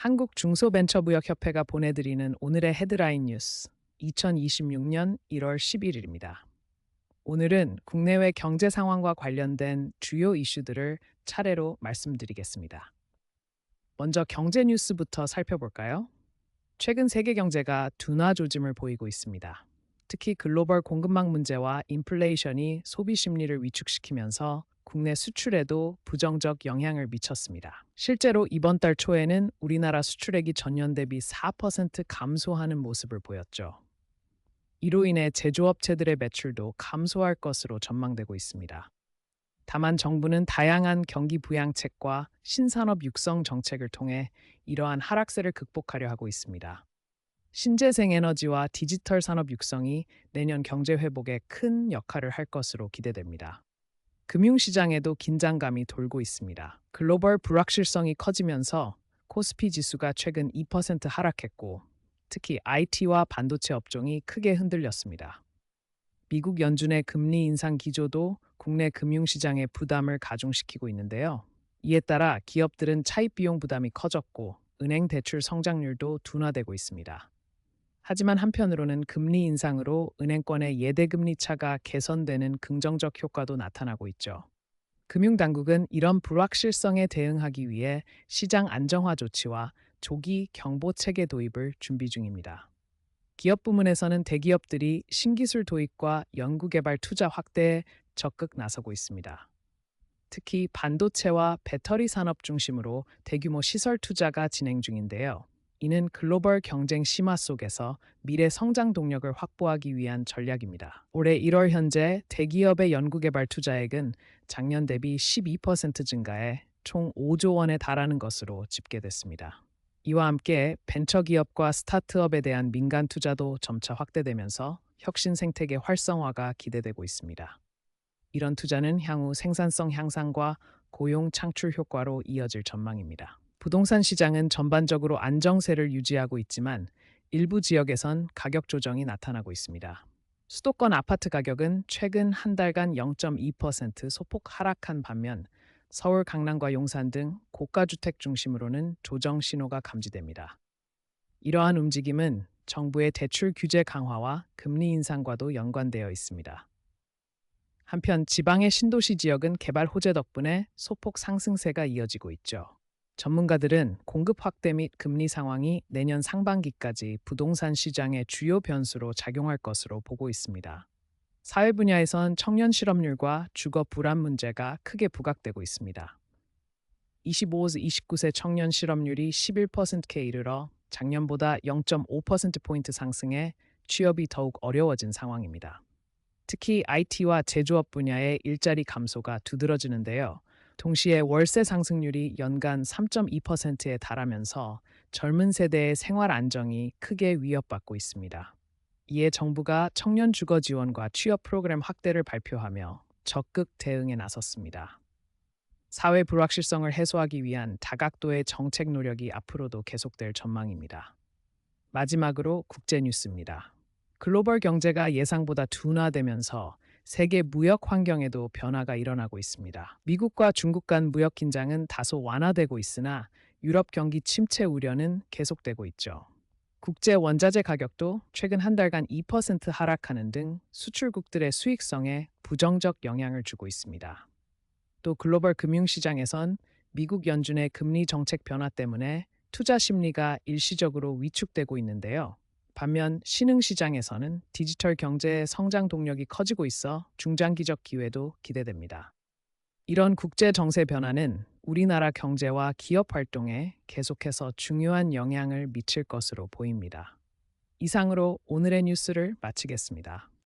한국중소벤처무역협회가 보내드리는 오늘의 헤드라인 뉴스 2026년 1월 11일입니다. 오늘은 국내외 경제 상황과 관련된 주요 이슈들을 차례로 말씀드리겠습니다. 먼저 경제 뉴스부터 살펴볼까요? 최근 세계 경제가 둔화 조짐을 보이고 있습니다. 특히 글로벌 공급망 문제와 인플레이션이 소비 심리를 위축시키면서 국내 수출에도 부정적 영향을 미쳤습니다. 실제로 이번 달 초에는 우리나라 수출액이 전년 대비 4% 감소하는 모습을 보였죠. 이로 인해 제조업체들의 매출도 감소할 것으로 전망되고 있습니다. 다만 정부는 다양한 경기 부양책과 신산업 육성 정책을 통해 이러한 하락세를 극복하려 하고 있습니다. 신재생 에너지와 디지털 산업 육성이 내년 경제 회복에 큰 역할을 할 것으로 기대됩니다. 금융시장에도 긴장감이 돌고 있습니다. 글로벌 불확실성이 커지면서 코스피 지수가 최근 2% 하락했고, 특히 IT와 반도체 업종이 크게 흔들렸습니다. 미국 연준의 금리 인상 기조도 국내 금융시장의 부담을 가중시키고 있는데요. 이에 따라 기업들은 차입 비용 부담이 커졌고, 은행 대출 성장률도 둔화되고 있습니다. 하지만 한편으로는 금리 인상으로 은행권의 예대금리 차가 개선되는 긍정적 효과도 나타나고 있죠. 금융당국은 이런 불확실성에 대응하기 위해 시장 안정화 조치와 조기 경보 체계 도입을 준비 중입니다. 기업 부문에서는 대기업들이 신기술 도입과 연구개발 투자 확대에 적극 나서고 있습니다. 특히 반도체와 배터리 산업 중심으로 대규모 시설 투자가 진행 중인데요. 이는 글로벌 경쟁 심화 속에서 미래 성장 동력을 확보하기 위한 전략입니다. 올해 1월 현재 대기업의 연구개발 투자액은 작년 대비 12% 증가해 총 5조 원에 달하는 것으로 집계됐습니다. 이와 함께 벤처기업과 스타트업에 대한 민간 투자도 점차 확대되면서 혁신 생태계 활성화가 기대되고 있습니다. 이런 투자는 향후 생산성 향상과 고용 창출 효과로 이어질 전망입니다. 부동산 시장은 전반적으로 안정세를 유지하고 있지만 일부 지역에선 가격 조정이 나타나고 있습니다. 수도권 아파트 가격은 최근 한 달간 0.2% 소폭 하락한 반면 서울, 강남과 용산 등 고가주택 중심으로는 조정 신호가 감지됩니다. 이러한 움직임은 정부의 대출 규제 강화와 금리 인상과도 연관되어 있습니다. 한편 지방의 신도시 지역은 개발 호재 덕분에 소폭 상승세가 이어지고 있죠. 전문가들은 공급 확대 및 금리 상황이 내년 상반기까지 부동산 시장의 주요 변수로 작용할 것으로 보고 있습니다. 사회 분야에선 청년 실업률과 주거 불안 문제가 크게 부각되고 있습니다. 25에서 29세 청년 실업률이 11%에 이르러 작년보다 0.5%포인트 상승해 취업이 더욱 어려워진 상황입니다. 특히 IT와 제조업 분야의 일자리 감소가 두드러지는데요. 동시에 월세 상승률이 연간 3.2%에 달하면서 젊은 세대의 생활 안정이 크게 위협받고 있습니다. 이에 정부가 청년 주거 지원과 취업 프로그램 확대를 발표하며 적극 대응에 나섰습니다. 사회 불확실성을 해소하기 위한 다각도의 정책 노력이 앞으로도 계속될 전망입니다. 마지막으로 국제 뉴스입니다. 글로벌 경제가 예상보다 둔화되면서 세계 무역 환경에도 변화가 일어나고 있습니다. 미국과 중국 간 무역 긴장은 다소 완화되고 있으나 유럽 경기 침체 우려는 계속되고 있죠. 국제 원자재 가격도 최근 한 달간 2% 하락하는 등 수출국들의 수익성에 부정적 영향을 주고 있습니다. 또 글로벌 금융시장에선 미국 연준의 금리 정책 변화 때문에 투자 심리가 일시적으로 위축되고 있는데요. 반면 신흥시장에서는 디지털 경제의 성장 동력이 커지고 있어 중장기적 기회도 기대됩니다. 이런 국제 정세 변화는 우리나라 경제와 기업 활동에 계속해서 중요한 영향을 미칠 것으로 보입니다. 이상으로 오늘의 뉴스를 마치겠습니다.